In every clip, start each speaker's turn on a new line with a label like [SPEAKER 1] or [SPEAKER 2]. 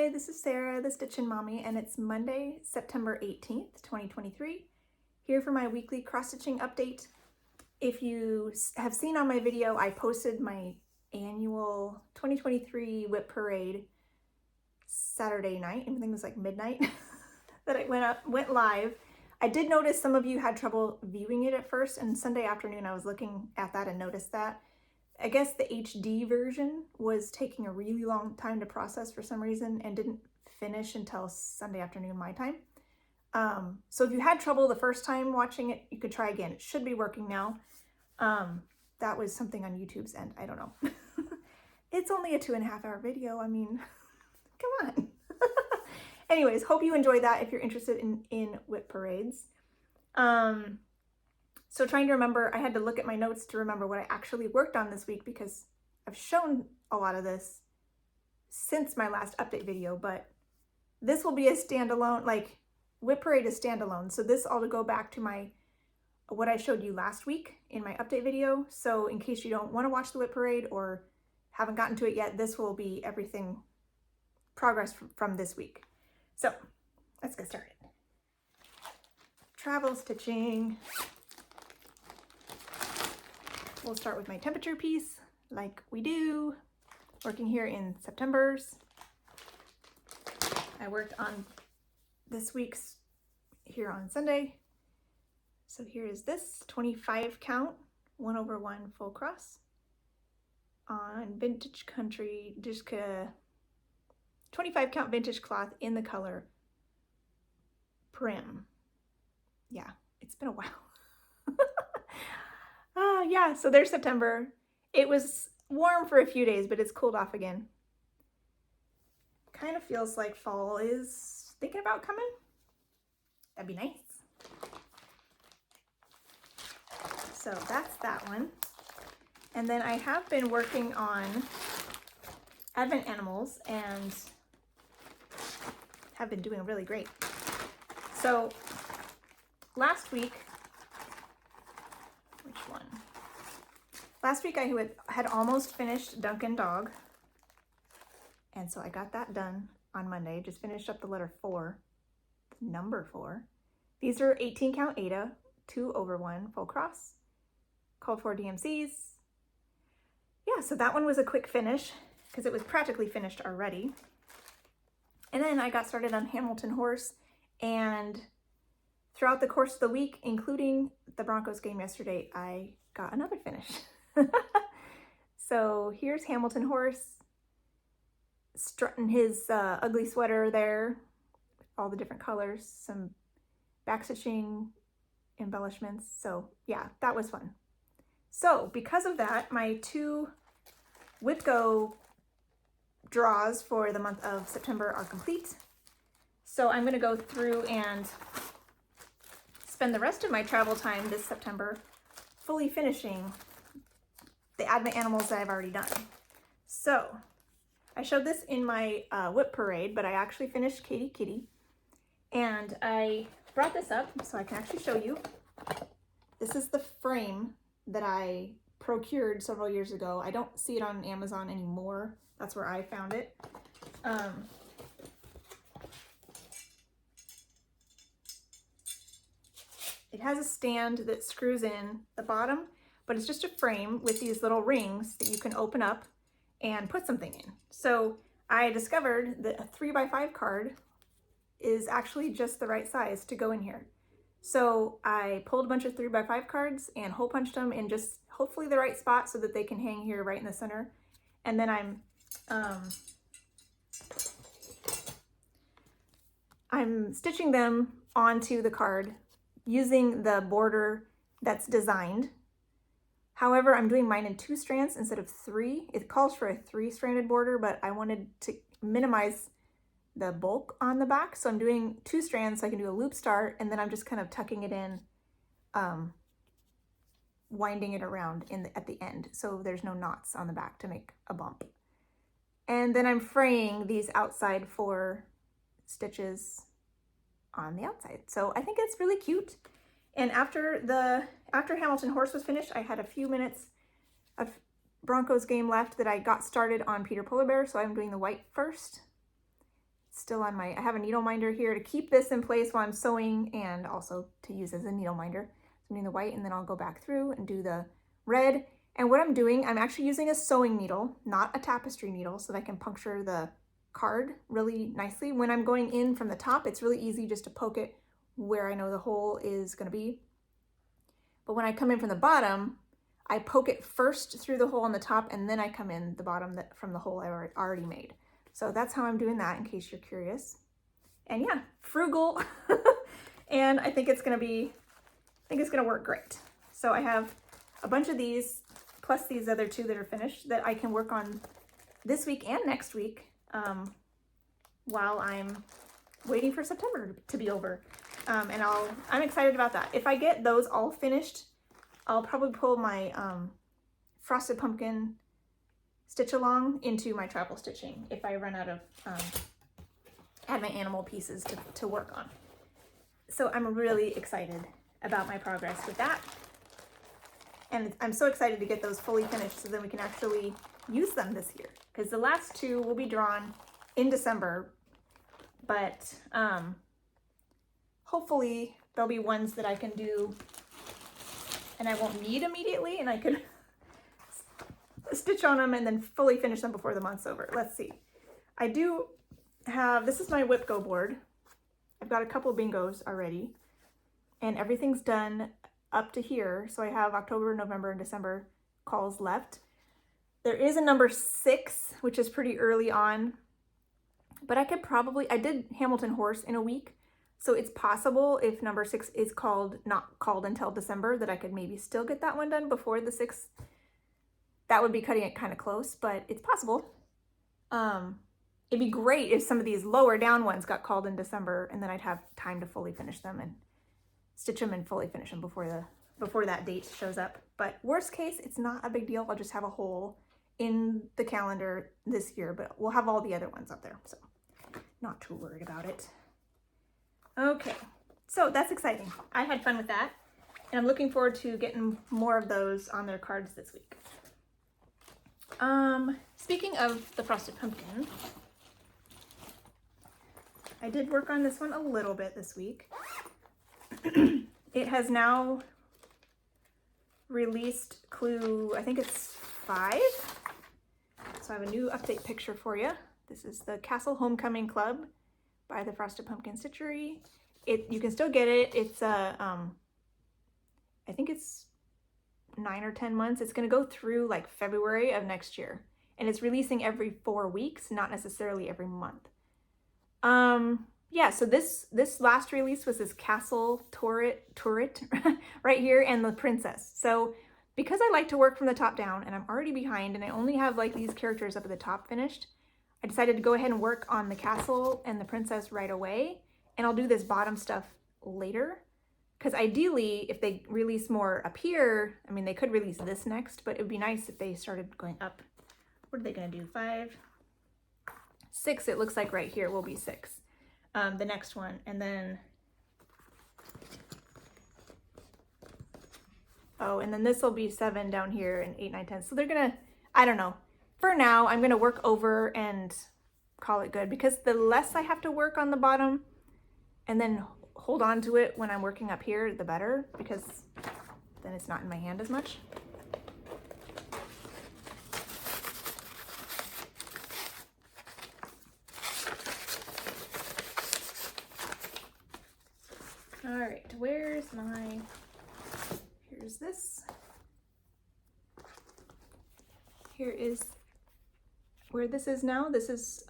[SPEAKER 1] Hi, this is Sarah, the Stitchin Mommy, and it's Monday, September 18th, 2023, here for my weekly cross-stitching update. If you have seen on my video, I posted my annual 2023 Whip Parade Saturday night, I think it was like midnight, that it went live. I did notice some of you had trouble viewing it at first, and Sunday afternoon I was looking at that and noticed that. I guess the HD version was taking a really long time to process for some reason and didn't finish until Sunday afternoon my time. So if you had trouble the first time watching it, you could try again. It should be working now. That was something on YouTube's end. I don't know. It's only a 2.5-hour video. I mean, come on. Anyways, hope you enjoyed that if you're interested in whip parades. So trying to remember, I had to look at my notes to remember what I actually worked on this week because I've shown a lot of this since my last update video, but this will be a standalone, like Whip Parade is standalone. So this all to go back to what I showed you last week in my update video. So in case you don't want to watch the Whip Parade or haven't gotten to it yet, this will be everything progress from this week. So let's get started. Travel stitching. We'll start with my temperature piece, like we do, working here in September's. I worked on this week's here on Sunday. So here is this 25 count, 1/1 full cross on Vintage Country, just 25 count vintage cloth in the color Prim. Yeah, it's been a while. Yeah, so there's September. It was warm for a few days, but it's cooled off again. Kind of feels like fall is thinking about coming. That'd be nice. So that's that one. And then I have been working on Advent Animals and have been doing really great. So last week, Last week I had almost finished Duncan Dog, and so I got that done on Monday. Just finished up the letter 4, number 4. These are 18 count Ada, 2/1 full cross, called for DMCs. Yeah, so that one was a quick finish because it was practically finished already. And then I got started on Hamilton Horse, and throughout the course of the week, including the Broncos game yesterday, I got another finish. So here's Hamilton Horse strutting his ugly sweater there, all the different colors, some backstitching embellishments. So yeah, that was fun. So because of that, my 2 WhipGo draws for the month of September are complete. So I'm going to go through and spend the rest of my travel time this September fully finishing the Advent Animals that I've already done. So I showed this in my Whip Parade, but I actually finished Katie Kitty, and I brought this up so I can actually show you. This is the frame that I procured several years ago. I don't see it on Amazon anymore. That's where I found it. It has a stand that screws in the bottom, but it's just a frame with these little rings that you can open up and put something in. So I discovered that a 3x5 card is actually just the right size to go in here. So I pulled a bunch of 3x5 cards and hole punched them in just hopefully the right spot so that they can hang here right in the center. And then I'm stitching them onto the card using the border that's designed. However, I'm doing mine in 2 strands instead of 3. It calls for a 3-stranded border, but I wanted to minimize the bulk on the back. So I'm doing 2 strands so I can do a loop start, and then I'm just kind of tucking it in, winding it around at the end. So there's no knots on the back to make a bump. And then I'm fraying these outside 4 stitches on the outside. So I think it's really cute. And after Hamilton Horse was finished, I had a few minutes of Broncos game left that I got started on Peter Polar Bear, so I'm doing the white first. still on my, I have a needle minder here to keep this in place while I'm sewing and also to use as a needle minder. So I'm doing the white and then I'll go back through and do the red. And what I'm doing, I'm actually using a sewing needle, not a tapestry needle, so that I can puncture the card really nicely. When I'm going in from the top, it's really easy just to poke it where I know the hole is going to be. But when I come in from the bottom, I poke it first through the hole on the top and then I come in the bottom from the hole I already made. So that's how I'm doing that, in case you're curious. And yeah, frugal. And I think it's gonna work great. So I have a bunch of these, plus these other two that are finished, that I can work on this week and next week while I'm waiting for September to be over. And I'm excited about that. If I get those all finished, I'll probably pull my Frosted Pumpkin stitch along into my travel stitching if I run out of add my animal pieces to work on. So I'm really excited about my progress with that. And I'm so excited to get those fully finished so then we can actually use them this year. Because the last two will be drawn in December, but hopefully there'll be ones that I can do and I won't need immediately and I can stitch on them and then fully finish them before the month's over. Let's see. I do have, this is my Whip Go board. I've got a couple bingos already and everything's done up to here. So I have October, November, and December calls left. There is a number 6, which is pretty early on, but I could probably, I did Hamilton Horse in a week. So it's possible if number 6 is not called until December that I could maybe still get that one done before the 6th. That would be cutting it kind of close, but it's possible. It'd be great if some of these lower down ones got called in December and then I'd have time to fully finish them and stitch them and fully finish them before that date shows up. But worst case, it's not a big deal. I'll just have a hole in the calendar this year, but we'll have all the other ones up there. So not too worried about it. Okay, so that's exciting. I had fun with that and I'm looking forward to getting more of those on their cards this week. Speaking of the Frosted Pumpkin, I did work on this one a little bit this week. It has now released clue, I think it's 5. So I have a new update picture for you. This is the Castle Homecoming Club by the Frosted Pumpkin Stitchery. You can still get it. It's I think it's 9 or 10 months. It's going to go through like February of next year. And it's releasing every 4 weeks, not necessarily every month. Yeah, so this last release was this castle turret right here and the princess. So because I like to work from the top down and I'm already behind and I only have like these characters up at the top finished, I decided to go ahead and work on the castle and the princess right away. And I'll do this bottom stuff later. Because ideally, if they release more up here, I mean, they could release this next, but it would be nice if they started going up. What are they going to do? 5, 6, it looks like right here will be 6. The next one. And then, oh, and then this will be 7 down here and 8, 9, 10. So they're going to, I don't know. For now, I'm going to work over and call it good because the less I have to work on the bottom and then hold on to it when I'm working up here, the better, because then it's not in my hand as much. All right, where's my, here's this. Here is where this is now. This is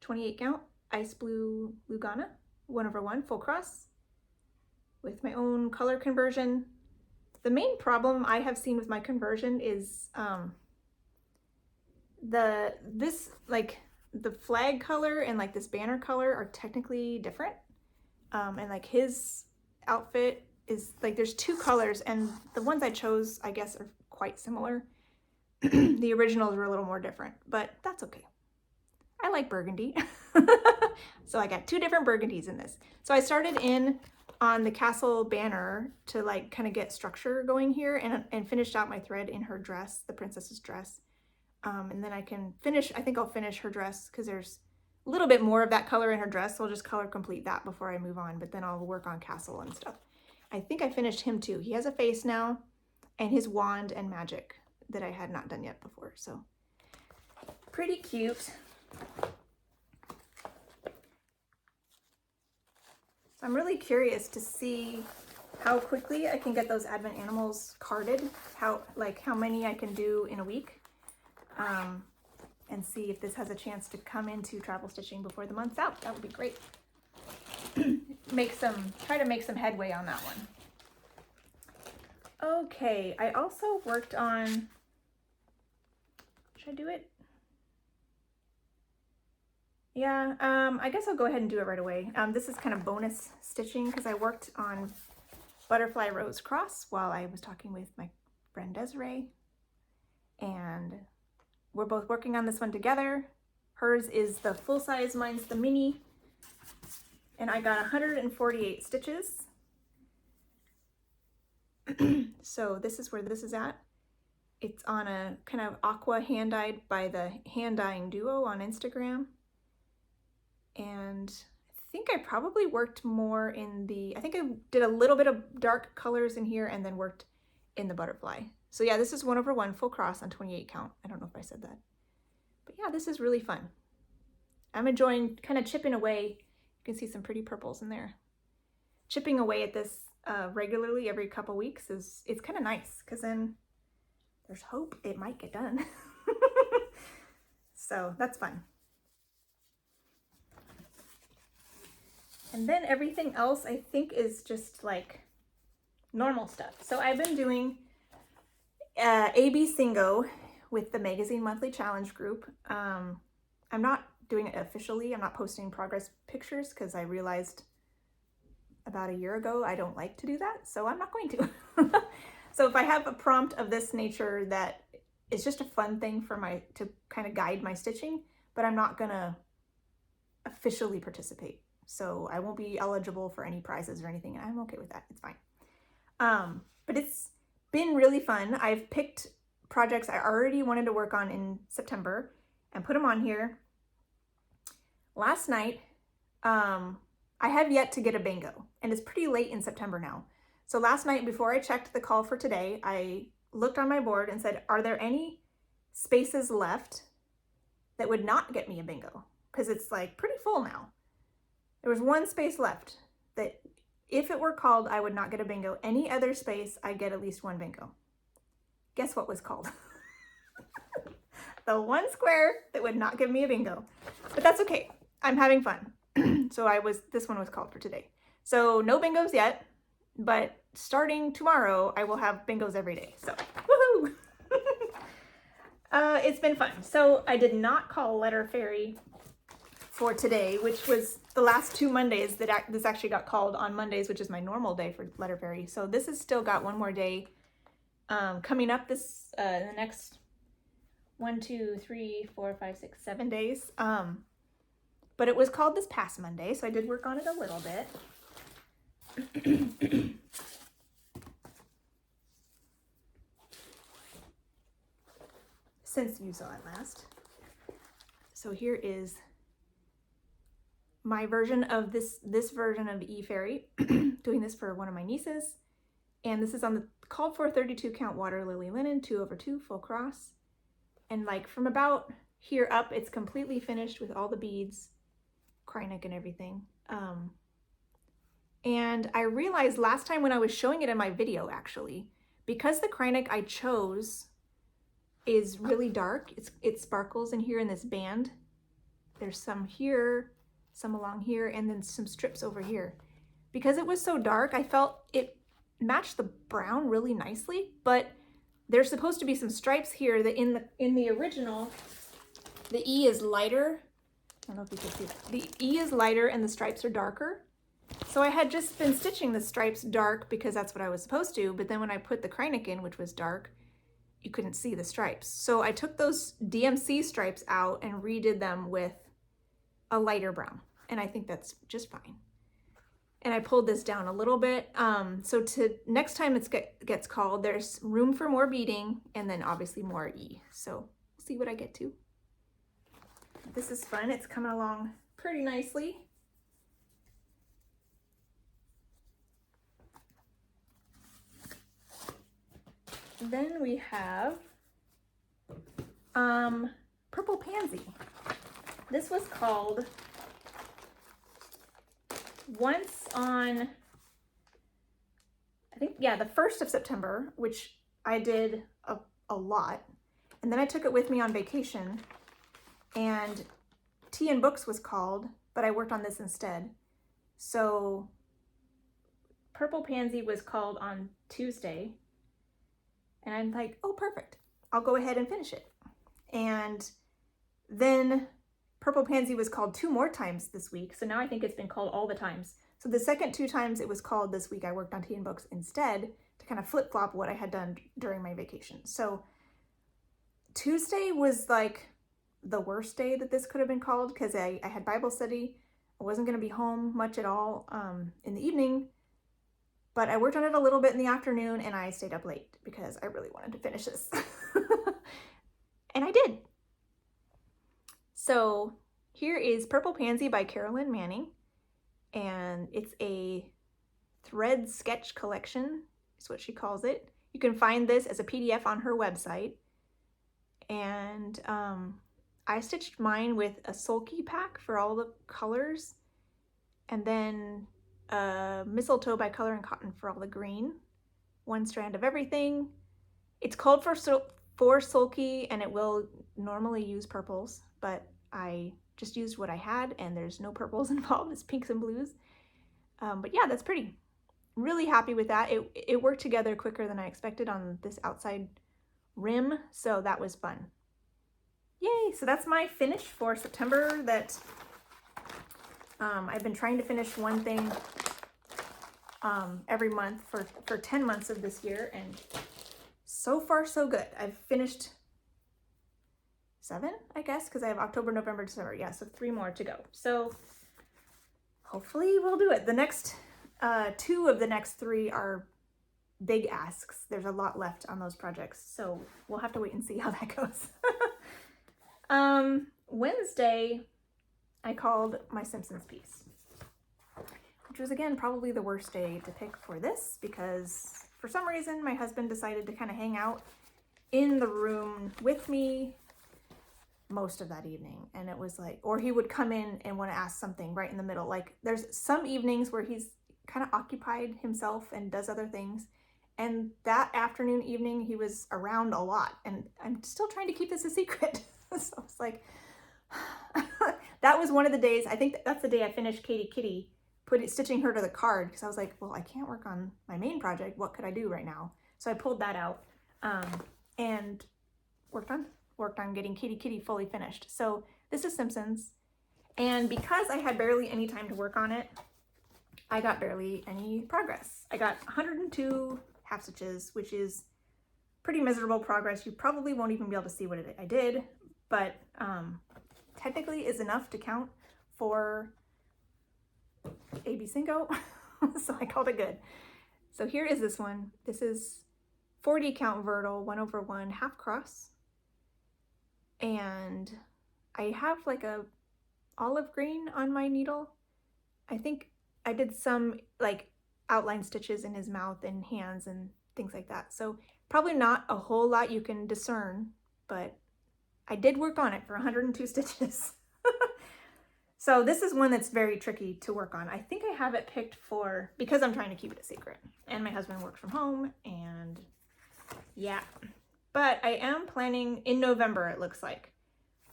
[SPEAKER 1] 28 count ice blue Lugana 1/1 full cross with my own color conversion. The main problem I have seen with my conversion is the flag color and like this banner color are technically different. And like his outfit is like, there's 2 colors and the ones I chose, I guess, are quite similar. The originals were a little more different, but that's okay. I like burgundy. So I got 2 different burgundies in this. So I started in on the castle banner to like kind of get structure going here and finished out my thread in her dress, the princess's dress. And then I can finish, I think I'll finish her dress because there's little bit more of that color in her dress, so I'll just color complete that before I move on, but then I'll work on Castle and stuff. I think I finished him too. He has a face now and his wand and magic that I had not done yet before, so pretty cute. So I'm really curious to see how quickly I can get those Advent animals carded, how many I can do in a week, and see if this has a chance to come into travel stitching before the month's out. That would be great. Try to make some headway on that one. Okay, I also worked on, should I do it? Yeah, I guess I'll go ahead and do it right away. This is kind of bonus stitching because I worked on Butterfly Rose Cross while I was talking with my friend Desiree, and we're both working on this one together. Hers is the full size, mine's the mini, and I got 148 stitches. So this is where this is at. It's on a kind of aqua hand-dyed by the Hand Dyeing Duo on Instagram. And I think I probably worked more in the, I think I did a little bit of dark colors in here and then worked in the butterfly. So yeah, this is 1/1 full cross on 28 count. I don't know if I said that. But yeah, this is really fun. I'm enjoying kind of chipping away. You can see some pretty purples in there. Chipping away at this regularly every couple weeks it's kind of nice because then there's hope it might get done. So that's fun. And then everything else I think is just like normal stuff. So I've been doing ABCingo with the Magazine Monthly Challenge group. I'm not doing it officially. I'm not posting progress pictures because I realized about a year ago I don't like to do that, so I'm not going to. So if I have a prompt of this nature that is just a fun thing for to kind of guide my stitching, but I'm not gonna officially participate. So I won't be eligible for any prizes or anything, and I'm okay with that. It's fine. But it's been really fun. I've picked projects I already wanted to work on in September and put them on here. Last night, I have yet to get a bingo, and it's pretty late in September now. So last night, before I checked the call for today, I looked on my board and said, are there any spaces left that would not get me a bingo? Because it's like pretty full now. There was one space left that if it were called, I would not get a bingo. Any other space, I'd get at least one bingo. Guess what was called? The one square that would not give me a bingo. But that's okay. I'm having fun. So this one was called for today. So no bingos yet, but starting tomorrow, I will have bingos every day. So woohoo! It's been fun. So I did not call Letter Fairy for today, which was the last 2 Mondays that this actually got called on Mondays, which is my normal day for Letter Fairy. So this has still got one more day coming up this in the next 1, 2, 3, 4, 5, 6, 7 days. But it was called this past Monday, so I did work on it a little bit. Since you saw it last. So here is my version of this version of E Fairy, doing this for one of my nieces. And this is on the called for 32 count water lily linen, 2/2 full cross. And like from about here up, it's completely finished with all the beads, Krynic and everything. And I realized last time when I was showing it in my video, actually, because the Krynic I chose is really dark, it sparkles in here in this band. There's some here, some along here, and then some strips over here. Because it was so dark, I felt it matched the brown really nicely, but there's supposed to be some stripes here that in the original, the E is lighter. I don't know if you can see that. The E is lighter and the stripes are darker. So I had just been stitching the stripes dark because that's what I was supposed to, but then when I put the Krynic in, which was dark, you couldn't see the stripes. So I took those DMC stripes out and redid them with a lighter brown. And I think that's just fine. And I pulled this down a little bit. So next time it gets called, there's room for more beading and then obviously more E. So we'll see what I get to. This is fun. It's coming along pretty nicely. Then we have Purple Pansy. This was called once on, I think, yeah, the 1st of September, which I did a lot. And then I took it with me on vacation, and Tea and Books was called, but I worked on this instead. So Purple Pansy was called on Tuesday, and I'm like, oh, perfect. I'll go ahead and finish it. And then Purple Pansy was called 2 more times this week. So now I think it's been called all the times. So the second 2 times it was called this week, I worked on Tea and Books instead to kind of flip-flop what I had done during my vacation. So Tuesday was like the worst day that this could have been called, because I had Bible study. I wasn't going to be home much at all in the evening, but I worked on it a little bit in the afternoon, and I stayed up late because I really wanted to finish this. And I did. So here is Purple Pansy by Carolyn Manning, and it's a thread sketch collection, is what she calls it. You can find this as a PDF on her website. And I stitched mine with a sulky pack for all the colors, and then mistletoe by Color and Cotton for all the green, 1 strand of everything. It's called for sulky, and it will normally use purples, but I just used what I had, and there's no purples involved. It's pinks and blues. But yeah, that's pretty. Really happy with that. It worked together quicker than I expected on this outside rim, so that was fun. Yay! So that's my finish for September. That I've been trying to finish one thing every month for 10 months of this year, and so far so good. I've finished 7, I guess, because I have October, November, December. Yeah, so 3 more to go. So hopefully we'll do it. The next 2 of the next 3 are big asks. There's a lot left on those projects, so we'll have to wait and see how that goes. Wednesday, I called my Simpsons piece, which was, again, probably the worst day to pick for this, because for some reason my husband decided to kind of hang out in the room with me most of that evening. And it was like, or he would come in and want to ask something right in the middle. Like, there's some evenings where he's kind of occupied himself and does other things, and that afternoon, evening, he was around a lot, and I'm still trying to keep this a secret. So it's like, that was one of the days, I think that's the day I finished Katie Kitty, stitching her to the card, because I was like, well, I can't work on my main project. What could I do right now? So I pulled that out and worked on getting Katie Kitty fully finished. So this is Simpsons, and because I had barely any time to work on it, I got barely any progress. I got 102 half stitches, which is pretty miserable progress. You probably won't even be able to see what I did, but technically is enough to count for ABCingo. So I called it good. So here is this one. This is 40 count Vertical 1/1 half cross, and I have like a olive green on my needle. I think I did some like outline stitches in his mouth and hands and things like that. So probably not a whole lot you can discern, but I did work on it for 102 stitches. So this is one that's very tricky to work on. I think I have it picked for, because I'm trying to keep it a secret, and my husband works from home, and yeah. But I am planning in November, it looks like.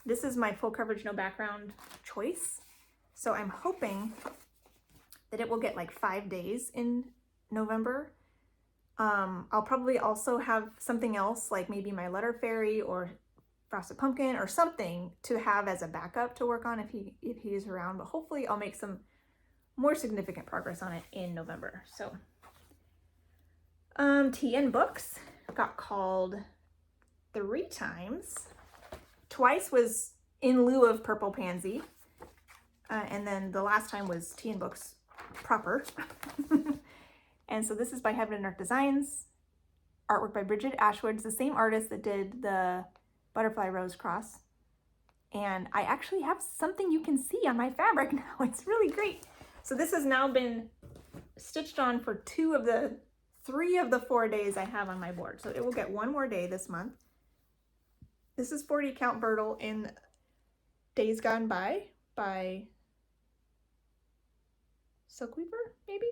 [SPEAKER 1] This is my full coverage, no background choice. So I'm hoping that it will get like 5 days in November. I'll probably also have something else, like maybe my letter fairy or frosted pumpkin or something to have as a backup to work on if he is around. But hopefully I'll make some more significant progress on it in November. So Tea and Books got called 3 times. Twice was in lieu of Purple Pansy, and then the last time was Tea and Books proper. And so this is by Heaven and Earth Designs, artwork by Bridget Ashwood. It's the same artist that did the Butterfly Rose Cross. and I actually have something you can see on my fabric now. It's really great. So this has now been stitched on for 3 of the 4 days I have on my board. So it will get 1 more day this month. This is 40 Count Birtle in Days Gone By Silkweaver, maybe?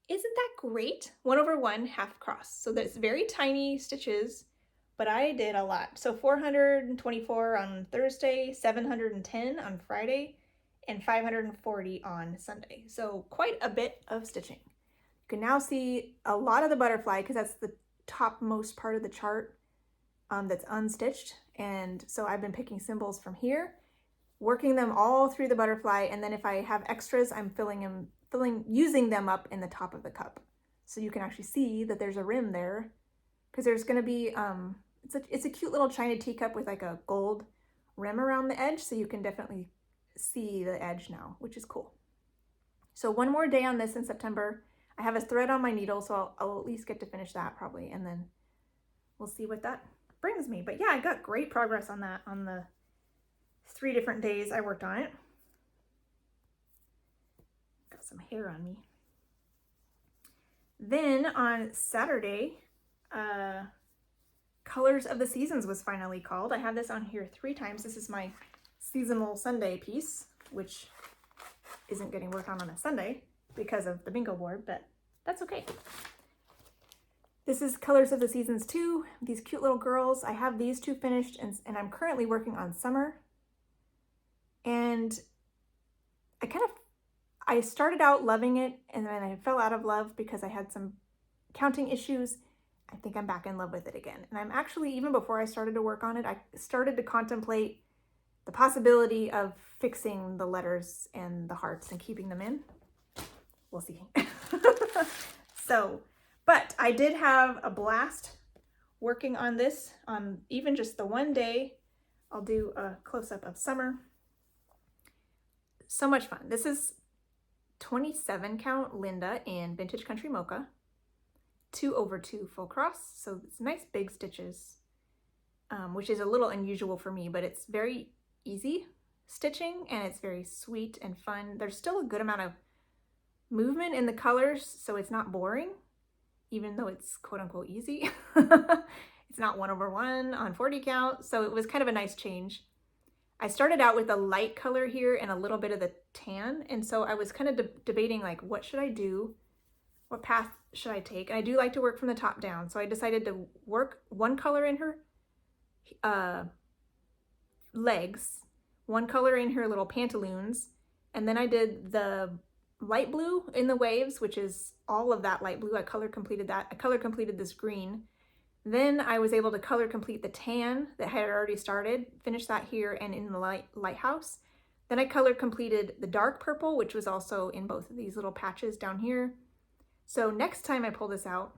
[SPEAKER 1] Isn't that great? 1/1 half cross. So that's very tiny stitches, but I did a lot. So 424 on Thursday, 710 on Friday, and 540 on Sunday. So quite a bit of stitching. You can now see a lot of the butterfly because that's the topmost part of the chart that's unstitched. And so I've been picking symbols from here, working them all through the butterfly, and then if I have extras, I'm using them up in the top of the cup. So you can actually see that there's a rim there, because there's going to be, it's a cute little china teacup with like a gold rim around the edge, so you can definitely see the edge now, which is cool. So 1 more day on this in September. I have a thread on my needle, so I'll at least get to finish that probably, and then we'll see what that brings me. But yeah, I got great progress on that on the 3 different days I worked on it. Got some hair on me. Then on Saturday, Colors of the Seasons was finally called. I have this on here 3 times. This is my seasonal Sunday piece, which isn't getting worked on a Sunday because of the bingo board, but that's okay. This is Colors of the Seasons 2, these cute little girls. I have these 2 finished, and I'm currently working on Summer. And I started out loving it, and then I fell out of love because I had some counting issues. I think I'm back in love with it again. And I'm actually, even before I started to work on it, I started to contemplate the possibility of fixing the letters and the hearts and keeping them in. We'll see. But I did have a blast working on this on even just the 1 day. I'll do a close-up of Summer. So much fun. This is 27 count Linda in Vintage Country Mocha, 2/2 full cross. So it's nice big stitches, which is a little unusual for me, but it's very easy stitching and it's very sweet and fun. There's still a good amount of movement in the colors, so it's not boring, even though it's quote unquote easy. It's not 1/1 on 40 count, so it was kind of a nice change. I started out with a light color here and a little bit of the tan, and so I was kind of debating like, what should I do? What path should I take? And I do like to work from the top down, so I decided to work 1 color in her legs, 1 color in her little pantaloons, and then I did the light blue in the waves, which is all of that light blue. I color completed that. I color completed this green. Then I was able to color complete the tan that I had already started, finish that here and in the lighthouse. Then I color completed the dark purple, which was also in both of these little patches down here. So next time I pull this out,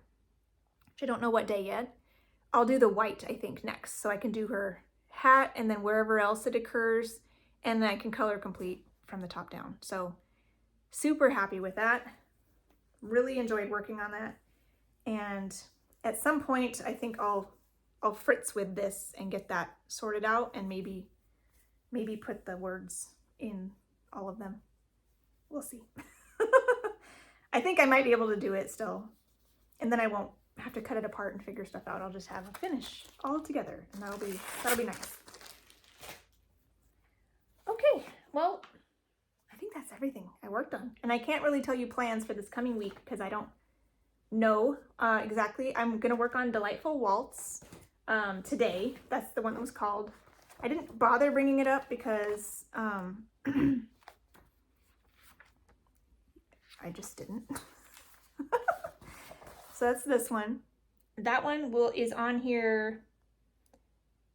[SPEAKER 1] which I don't know what day yet, I'll do the white, I think, next. So I can do her hat and then wherever else it occurs, and then I can color complete from the top down. So super happy with that. Really enjoyed working on that. And at some point, I think I'll fritz with this and get that sorted out and maybe put the words in all of them. We'll see. I think I might be able to do it still. And then I won't have to cut it apart and figure stuff out. I'll just have a finish all together, and that'll be nice. Okay, well, I think that's everything I worked on. And I can't really tell you plans for this coming week because I don't know exactly. I'm gonna work on Delightful Waltz today. That's the one that was called. I didn't bother bringing it up because I just didn't. So that's this one. That one is on here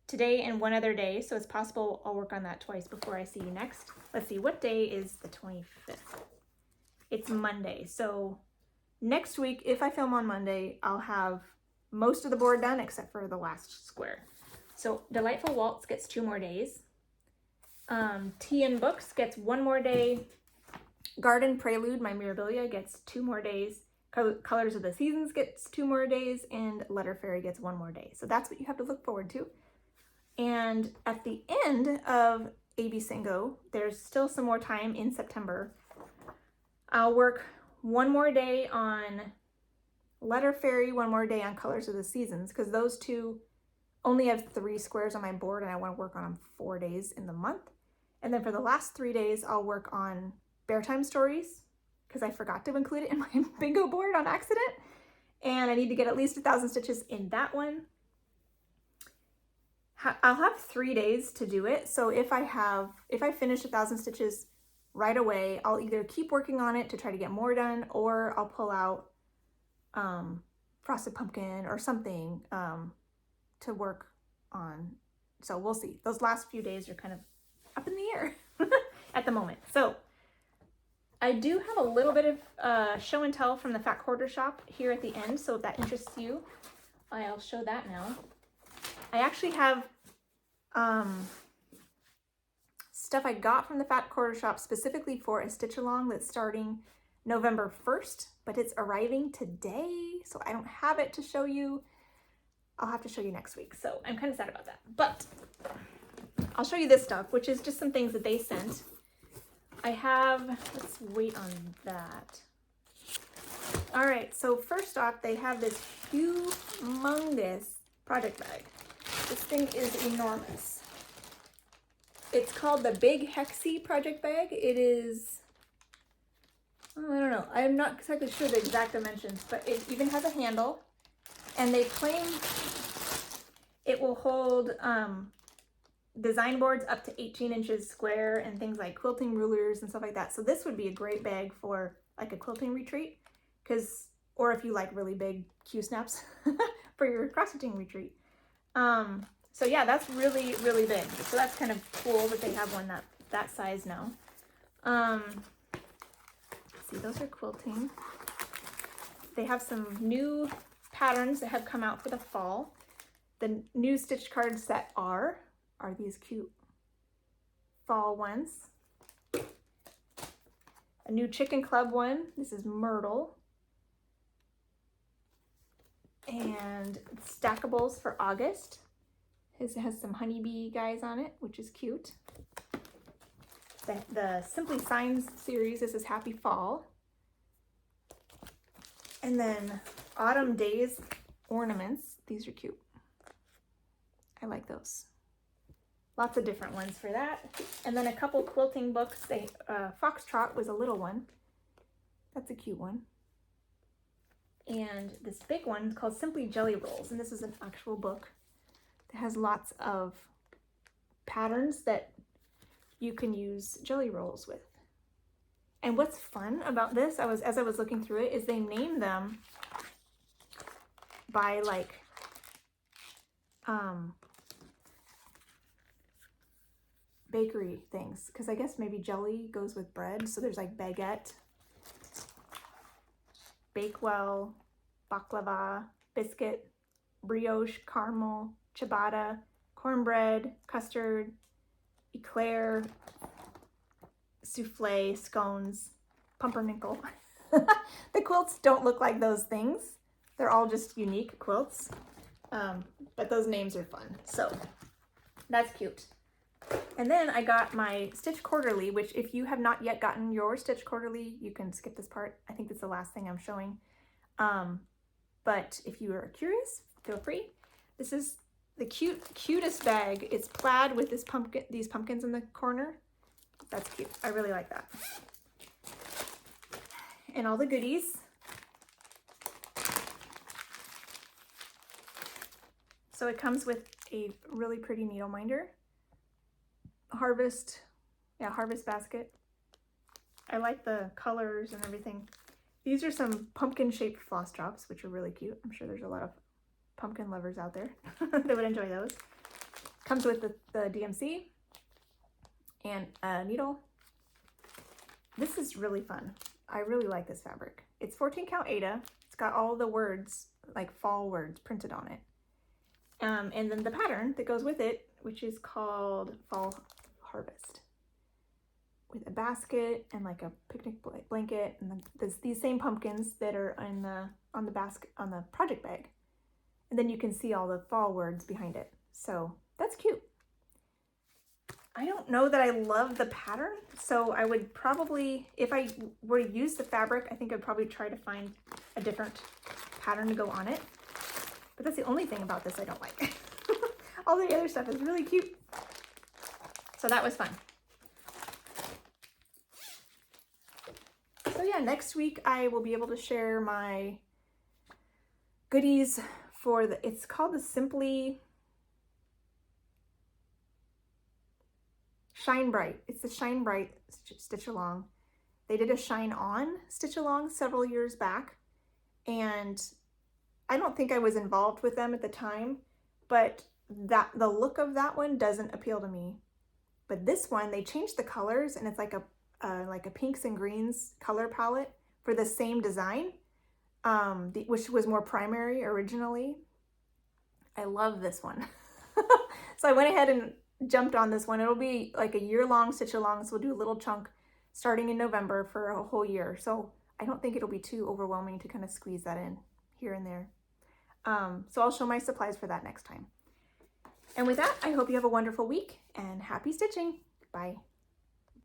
[SPEAKER 1] today and one other day, so it's possible I'll work on that twice before I see you next. Let's see, what day is the 25th? It's Monday, so next week, if I film on Monday, I'll have most of the board done except for the last square. So Delightful Waltz gets 2 more days. Tea and Books gets 1 more day. Garden Prelude, my Mirabilia, gets 2 more days. Colors of the Seasons gets 2 more days, and Letter Fairy gets 1 more day. So that's what you have to look forward to. And at the end of ABCingo, there's still some more time in September. I'll work one more day on Letter Fairy, one more day on Colors of the Seasons, because those two only have 3 squares on my board and I want to work on them 4 days in the month. And then for the last 3 days, I'll work on Bear Time Stories, because I forgot to include it in my bingo board on accident. And I need to get at least 1,000 stitches in that one. I'll have 3 days to do it. So if I finish 1,000 stitches right away, I'll either keep working on it to try to get more done, or I'll pull out Frosted Pumpkin or something to work on. So we'll see. Those last few days are kind of up in the air at the moment. So I do have a little bit of show and tell from the Fat Quarter Shop here at the end. So if that interests you, I'll show that now. I actually have stuff I got from the Fat Quarter Shop specifically for a stitch along that's starting November 1st, but it's arriving today, so I don't have it to show you. I'll have to show you next week, so I'm kind of sad about that. But I'll show you this stuff, which is just some things that they sent. I have, let's wait on that. All right, so first off, they have this humongous project bag. This thing is enormous. It's called the Big Hexy project bag. It is, oh, I don't know. I'm not exactly sure the exact dimensions, but it even has a handle. And they claim it will hold design boards up to 18 inches square and things like quilting rulers and stuff like that. So this would be a great bag for like a quilting retreat, or if you like really big Q-snaps for your cross-stitching retreat. So yeah, that's really, really big. So that's kind of cool that they have one that size now. See, those are quilting. They have some new patterns that have come out for the fall. The new stitch cards that are these cute fall ones. A new Chicken Club one. This is Myrtle. And stackables for August. It has some honeybee guys on it, which is cute. The Simply Signs series, this is Happy Fall. And then Autumn Days ornaments. These are cute. I like those. Lots of different ones for that. And then a couple quilting books. Foxtrot was a little one. That's a cute one. And this big one is called Simply Jelly Rolls. And this is an actual book that has lots of patterns that you can use jelly rolls with. And what's fun about this, as I was looking through it, is they name them by like bakery things, because I guess maybe jelly goes with bread. So there's like baguette, Bakewell, baklava, biscuit, brioche, caramel, ciabatta, cornbread, custard, eclair, souffle, scones, pumpernickel. The quilts don't look like those things. They're all just unique quilts, but those names are fun. So that's cute. And then I got my Stitch Quarterly, which if you have not yet gotten your Stitch Quarterly, you can skip this part. I think it's the last thing I'm showing. But if you are curious, feel free. This is the cutest bag. It's plaid with these pumpkins in the corner. That's cute. I really like that. And all the goodies. So it comes with a really pretty needle minder. Harvest basket. I like the colors and everything. These are some pumpkin shaped floss drops, which are really cute. I'm sure there's a lot of pumpkin lovers out there that would enjoy those. Comes with the DMC and a needle. This is really fun. I really like this fabric. It's 14 count Aida. It's got all the words, like fall words, printed on it. And then the pattern that goes with it, which is called Fall Harvest, with a basket and like a picnic blanket, and there's these same pumpkins that are on the basket on the project bag, and then you can see all the fall words behind it. So that's cute. I don't know that I love the pattern, so I would probably, if I were to use the fabric, I think I'd probably try to find a different pattern to go on it. But that's the only thing about this I don't like. All the other stuff is really cute. So that was fun. So yeah, next week I will be able to share my goodies for the, it's called the Simply Shine Bright. It's the Shine Bright Stitch Along. They did a Shine On Stitch Along several years back, and I don't think I was involved with them at the time, but the look of that one doesn't appeal to me. But this one, they changed the colors, and it's like a pinks and greens color palette for the same design, which was more primary originally. I love this one. So I went ahead and jumped on this one. It'll be like a year-long stitch along, so we'll do a little chunk starting in November for a whole year. So I don't think it'll be too overwhelming to kind of squeeze that in here and there. So I'll show my supplies for that next time. And with that, I hope you have a wonderful week and happy stitching. Bye.